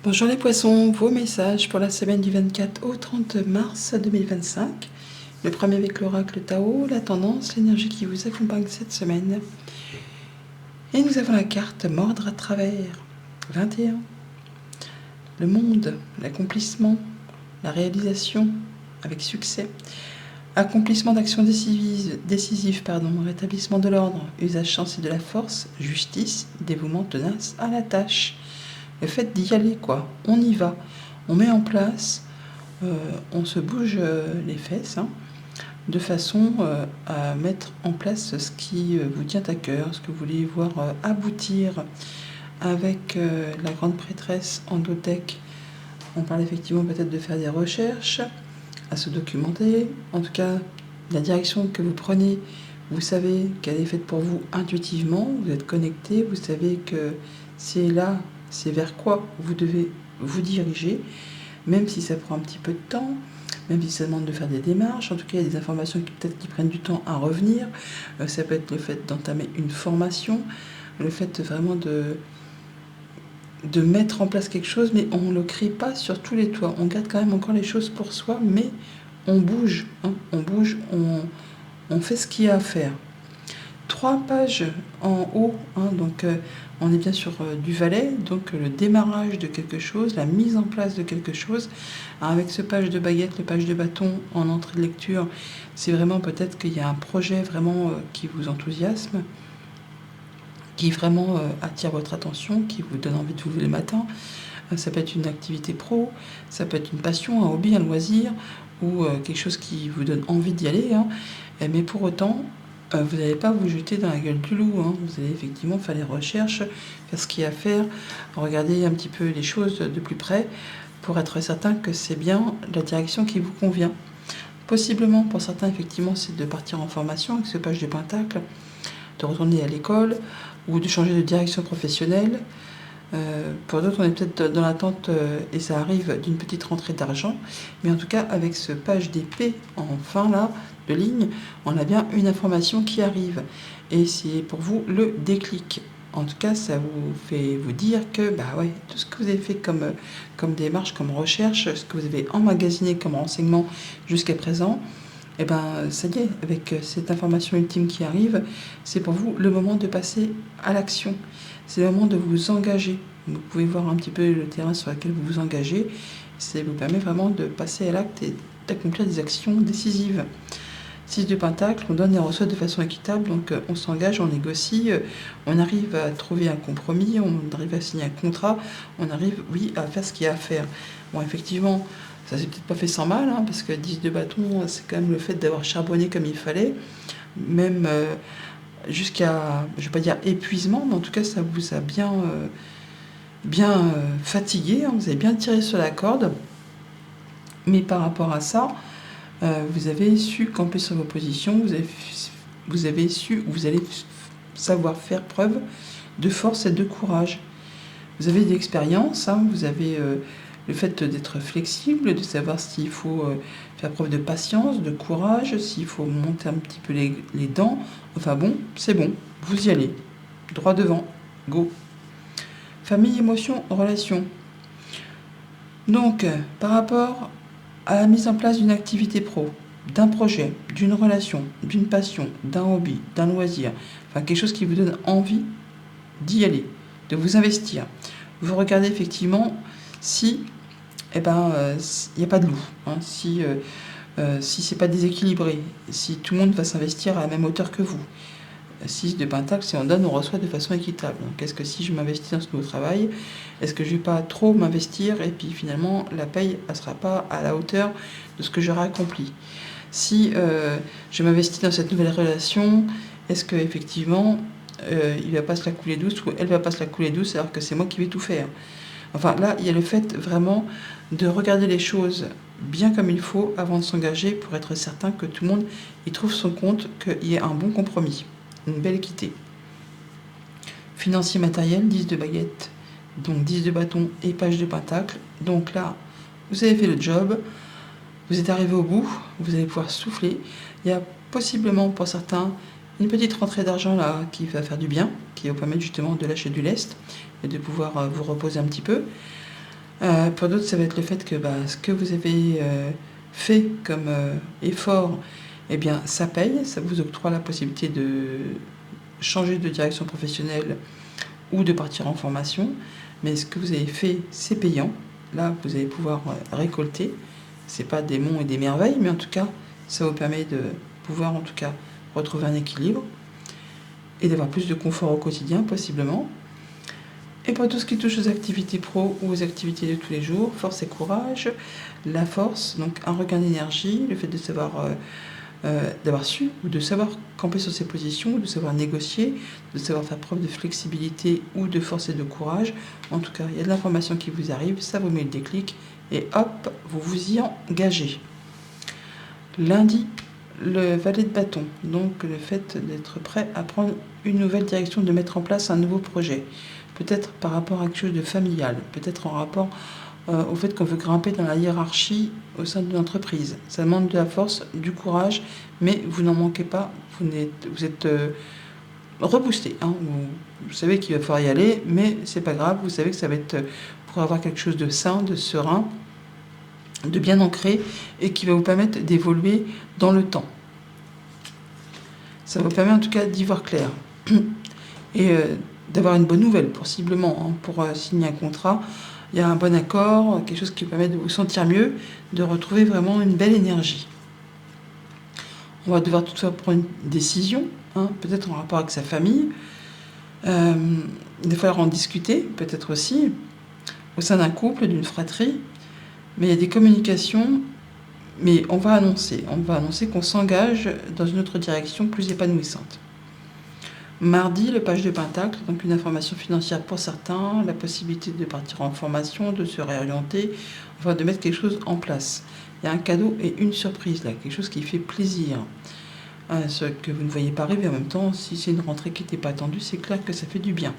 Bonjour les poissons, vos messages pour la semaine du 24 au 30 mars 2025. Le premier avec l'oracle Tao, la tendance, l'énergie qui vous accompagne cette semaine. Et nous avons la carte Mordre à travers. 21. Le monde, l'accomplissement, la réalisation avec succès. Accomplissement d'actions décisives, rétablissement de l'ordre, usage sensé de la force, justice, dévouement tenace à la tâche. Le fait d'y aller, quoi. On y va. On met en place, on se bouge les fesses, de façon à mettre en place ce qui vous tient à cœur, ce que vous voulez voir aboutir avec la grande prêtresse en Endotech. On parle effectivement peut-être de faire des recherches, à se documenter. En tout cas, la direction que vous prenez, vous savez qu'elle est faite pour vous intuitivement, vous êtes connecté, vous savez que c'est là, c'est vers quoi vous devez vous diriger, même si ça prend un petit peu de temps, même si ça demande de faire des démarches. En tout cas, il y a des informations qui peut-être qui prennent du temps à revenir. Ça peut être le fait d'entamer une formation, le fait vraiment de mettre en place quelque chose, mais on ne le crie pas sur tous les toits. On garde quand même encore les choses pour soi, mais on bouge, on bouge, on fait ce qu'il y a à faire. 3 pages en haut, donc on est bien sur du valet, donc le démarrage de quelque chose, la mise en place de quelque chose. Alors avec ce page de baguette, le page de bâton en entrée de lecture, c'est vraiment peut-être qu'il y a un projet vraiment qui vous enthousiasme, qui vraiment attire votre attention, qui vous donne envie de vous lever le matin. Ça peut être une activité pro, ça peut être une passion, un hobby, un loisir, ou quelque chose qui vous donne envie d'y aller. Mais pour autant, vous n'allez pas vous jeter dans la gueule du loup. Vous allez effectivement faire les recherches, faire ce qu'il y a à faire, regarder un petit peu les choses de plus près, pour être certain que c'est bien la direction qui vous convient. Possiblement, pour certains, effectivement, c'est de partir en formation avec ce page de pentacle, de retourner à l'école, ou de changer de direction professionnelle. Pour d'autres, on est peut-être dans l'attente, et ça arrive, d'une petite rentrée d'argent. Mais en tout cas, avec ce page d'épée en fin là, de ligne, on a bien une information qui arrive. Et c'est pour vous le déclic. En tout cas, ça vous fait vous dire que tout ce que vous avez fait comme démarche, comme recherche, ce que vous avez emmagasiné comme renseignement jusqu'à présent, ça y est, avec cette information ultime qui arrive, c'est pour vous le moment de passer à l'action. C'est le moment de vous engager. Vous pouvez voir un petit peu le terrain sur lequel vous vous engagez. Ça vous permet vraiment de passer à l'acte et d'accomplir des actions décisives. 6 de Pentacle, on donne et on reçoit de façon équitable, donc on s'engage, on négocie, on arrive à trouver un compromis, on arrive à signer un contrat, on arrive, à faire ce qu'il y a à faire. Bon, effectivement, ça s'est peut-être pas fait sans mal, parce que 10 de bâton, c'est quand même le fait d'avoir charbonné comme il fallait, même jusqu'à, je ne vais pas dire épuisement, mais en tout cas, ça vous a bien fatigué, vous avez bien tiré sur la corde, mais par rapport à ça, vous avez su camper sur vos positions, vous avez su, vous allez savoir faire preuve de force et de courage. Vous avez de l'expérience, vous avez le fait d'être flexible, de savoir s'il faut faire preuve de patience, de courage, s'il faut monter un petit peu les dents. Enfin bon, c'est bon, vous y allez. Droit devant, go. Famille, émotion, relation. Donc, par rapport à la mise en place d'une activité pro, d'un projet, d'une relation, d'une passion, d'un hobby, d'un loisir, quelque chose qui vous donne envie d'y aller, de vous investir. Vous regardez effectivement si il n'y a pas de loup, si c'est pas déséquilibré, si tout le monde va s'investir à la même hauteur que vous. 6 de Pentacle, si on donne, on reçoit de façon équitable. Donc, est-ce que si je m'investis dans ce nouveau travail, est-ce que je ne vais pas trop m'investir et puis finalement la paye ne sera pas à la hauteur de ce que j'aurai accompli. Si je m'investis dans cette nouvelle relation, est-ce que effectivement il ne va pas se la couler douce ou elle ne va pas se la couler douce alors que c'est moi qui vais tout faire. Enfin là, il y a le fait vraiment de regarder les choses bien comme il faut avant de s'engager pour être certain que tout le monde y trouve son compte, qu'il y ait un bon compromis. Une belle équité. Financier matériel, 10 de baguette, donc 10 de bâton et page de pentacle. Donc là, vous avez fait le job, vous êtes arrivé au bout, vous allez pouvoir souffler. Il y a possiblement pour certains une petite rentrée d'argent là qui va faire du bien, qui va vous permettre justement de lâcher du lest et de pouvoir vous reposer un petit peu. Pour d'autres, ça va être le fait que ce que vous avez fait comme effort, eh bien, ça paye, ça vous octroie la possibilité de changer de direction professionnelle ou de partir en formation. Mais ce que vous avez fait, c'est payant. Là, vous allez pouvoir récolter. C'est pas des monts et des merveilles, mais en tout cas, ça vous permet de pouvoir en tout cas retrouver un équilibre et d'avoir plus de confort au quotidien, possiblement. Et pour tout ce qui touche aux activités pro ou aux activités de tous les jours, force et courage, la force, donc un regain d'énergie, le fait de savoir, d'avoir su ou de savoir camper sur ses positions, de savoir négocier, de savoir faire preuve de flexibilité ou de force et de courage. En tout cas, il y a de l'information qui vous arrive, ça vous met le déclic et hop, vous vous y engagez. Lundi, le valet de bâton, donc le fait d'être prêt à prendre une nouvelle direction, de mettre en place un nouveau projet. Peut-être par rapport à quelque chose de familial, peut-être en rapport au fait qu'on veut grimper dans la hiérarchie au sein d'une entreprise. Ça demande de la force, du courage, mais vous n'en manquez pas, vous êtes reboosté. Hein. Vous savez qu'il va falloir y aller, mais c'est pas grave, vous savez que ça va être pour avoir quelque chose de sain, de serein, de bien ancré et qui va vous permettre d'évoluer dans le temps. Ça vous permet en tout cas d'y voir clair et d'avoir une bonne nouvelle possiblement. Hein, pour signer un contrat, il y a un bon accord, quelque chose qui vous permet de vous sentir mieux, de retrouver vraiment une belle énergie. On va devoir toutefois prendre une décision, hein, peut-être en rapport avec sa famille. Il va falloir en discuter, peut-être aussi, au sein d'un couple, d'une fratrie. Mais il y a des communications, mais on va annoncer qu'on s'engage dans une autre direction plus épanouissante. Mardi, le page de Pentacle, donc une information financière pour certains, la possibilité de partir en formation, de se réorienter, enfin de mettre quelque chose en place. Il y a un cadeau et une surprise là, quelque chose qui fait plaisir. Ce que vous ne voyez pas arriver en même temps, si c'est une rentrée qui n'était pas attendue, c'est clair que ça fait du bien.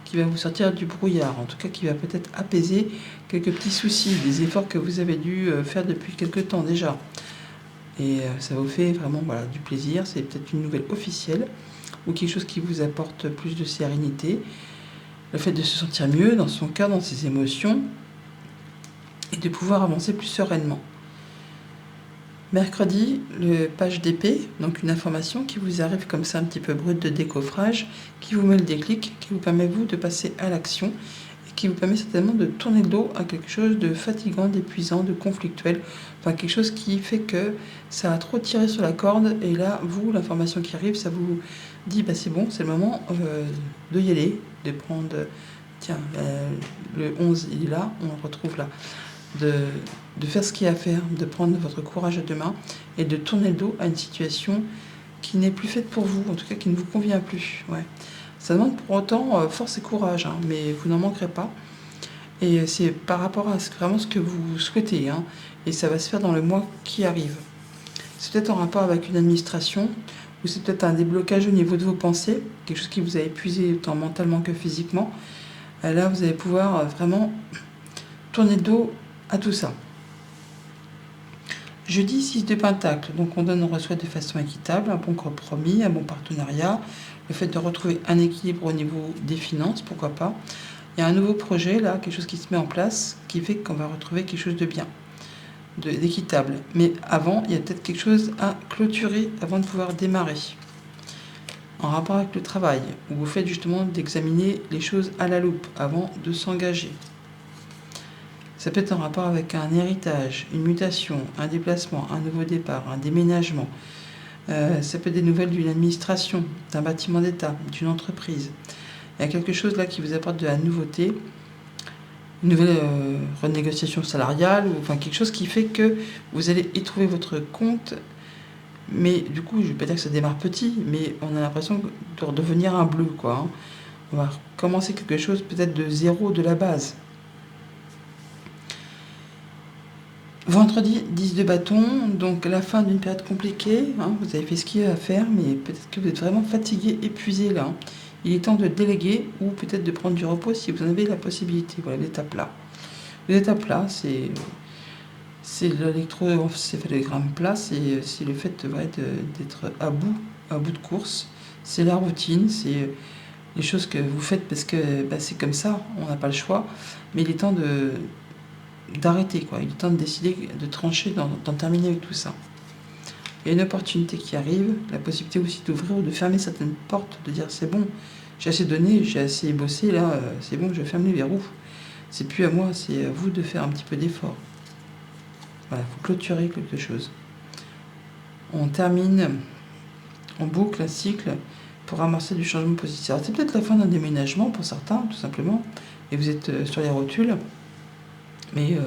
Qui va vous sortir du brouillard, en tout cas qui va peut-être apaiser quelques petits soucis, des efforts que vous avez dû faire depuis quelque temps déjà. Et ça vous fait vraiment du plaisir, c'est peut-être une nouvelle officielle ou quelque chose qui vous apporte plus de sérénité, le fait de se sentir mieux dans son cœur, dans ses émotions et de pouvoir avancer plus sereinement. Mercredi, le page d'épée, donc une information qui vous arrive comme ça un petit peu brute de décoffrage, qui vous met le déclic, qui vous permet vous de passer à l'action et qui vous permet certainement de tourner le dos à quelque chose de fatigant, d'épuisant, de conflictuel, enfin quelque chose qui fait que ça a trop tiré sur la corde et là, vous, l'information qui arrive, ça vous dit c'est bon, c'est le moment de y aller, de prendre, tiens, le 11 il est là, on le retrouve là. De faire ce qu'il y a à faire, de prendre votre courage à deux mains et de tourner le dos à une situation qui n'est plus faite pour vous, en tout cas qui ne vous convient plus. Ouais. Ça demande pour autant force et courage, hein, mais vous n'en manquerez pas. Et c'est par rapport à vraiment ce que vous souhaitez, hein, et ça va se faire dans le mois qui arrive. C'est peut-être en rapport avec une administration, ou c'est peut-être un déblocage au niveau de vos pensées, quelque chose qui vous a épuisé autant mentalement que physiquement. Là, vous allez pouvoir vraiment tourner le dos à tout ça. Jeudi, 6 de Pentacle, donc on donne, on reçoit de façon équitable, un bon compromis, un bon partenariat, le fait de retrouver un équilibre au niveau des finances, pourquoi pas. Il y a un nouveau projet là, quelque chose qui se met en place, qui fait qu'on va retrouver quelque chose de bien, d'équitable. Mais avant, il y a peut-être quelque chose à clôturer avant de pouvoir démarrer. En rapport avec le travail, où vous faites justement d'examiner les choses à la loupe avant de s'engager. Ça peut être en rapport avec un héritage, une mutation, un déplacement, un nouveau départ, un déménagement. Ça peut être des nouvelles d'une administration, d'un bâtiment d'État, d'une entreprise. Il y a quelque chose là qui vous apporte de la nouveauté, une nouvelle renégociation salariale, ou enfin quelque chose qui fait que vous allez y trouver votre compte. Mais du coup, je ne vais pas dire que ça démarre petit, mais on a l'impression de redevenir un bleu, quoi. Hein. On va commencer quelque chose peut-être de zéro, de la base. Vendredi, 10 de bâton, donc la fin d'une période compliquée. Hein, vous avez fait ce qu'il y a à faire, mais peut-être que vous êtes vraiment fatigué, épuisé là. Hein. Il est temps de déléguer ou peut-être de prendre du repos si vous en avez la possibilité. Voilà, l'étape là. L'étape là, c'est l'électroencéphalogramme plat, c'est le fait d'être à bout de course. C'est la routine, c'est les choses que vous faites parce que bah, c'est comme ça, on n'a pas le choix, mais il est temps d'arrêter, quoi. Il est temps de décider, de trancher, d'en terminer avec tout ça. Il y a une opportunité qui arrive, la possibilité aussi d'ouvrir ou de fermer certaines portes, de dire c'est bon, j'ai assez donné, j'ai assez bossé, là, c'est bon, je ferme les verrous. C'est plus à moi, c'est à vous de faire un petit peu d'effort. Voilà, il faut clôturer quelque chose. On termine, on boucle un cycle pour amorcer du changement positif. Alors, c'est peut-être la fin d'un déménagement pour certains, tout simplement, et vous êtes sur les rotules, mais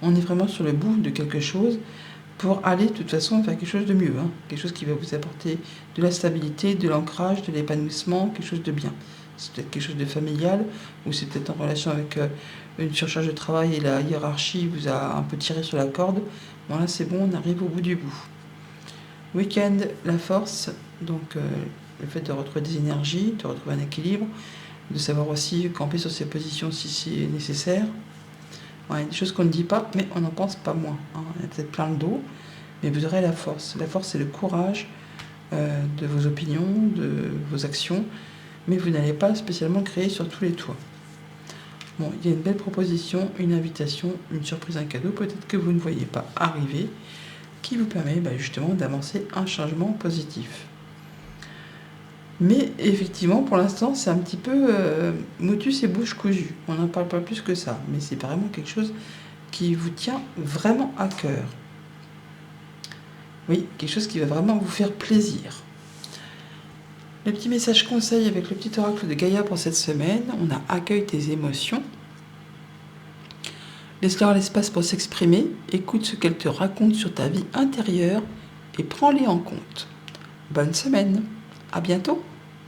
on est vraiment sur le bout de quelque chose pour aller de toute façon faire quelque chose de mieux, hein. Quelque chose qui va vous apporter de la stabilité, de l'ancrage, de l'épanouissement, quelque chose de bien. C'est peut-être quelque chose de familial, ou c'est peut-être en relation avec une surcharge de travail et la hiérarchie vous a un peu tiré sur la corde. Bon là c'est bon, on arrive au bout du bout. Week-end, la force, donc le fait de retrouver des énergies, de retrouver un équilibre, de savoir aussi camper sur ses positions si c'est nécessaire. Ouais, il y a des choses qu'on ne dit pas, mais on n'en pense pas moins, hein. Il y a peut-être plein le dos, mais vous aurez la force. La force, c'est le courage de vos opinions, de vos actions, mais vous n'allez pas spécialement créer sur tous les toits. Bon, il y a une belle proposition, une invitation, une surprise, un cadeau, peut-être que vous ne voyez pas arriver, qui vous permet justement d'avancer un changement positif. Mais effectivement, pour l'instant, c'est un petit peu motus et bouche cousue. On n'en parle pas plus que ça, mais c'est vraiment quelque chose qui vous tient vraiment à cœur. Oui, quelque chose qui va vraiment vous faire plaisir. Le petit message conseil avec le petit oracle de Gaïa pour cette semaine, on a accueille tes émotions. Laisse-leur l'espace pour s'exprimer, écoute ce qu'elles te racontent sur ta vie intérieure et prends-les en compte. Bonne semaine, à bientôt.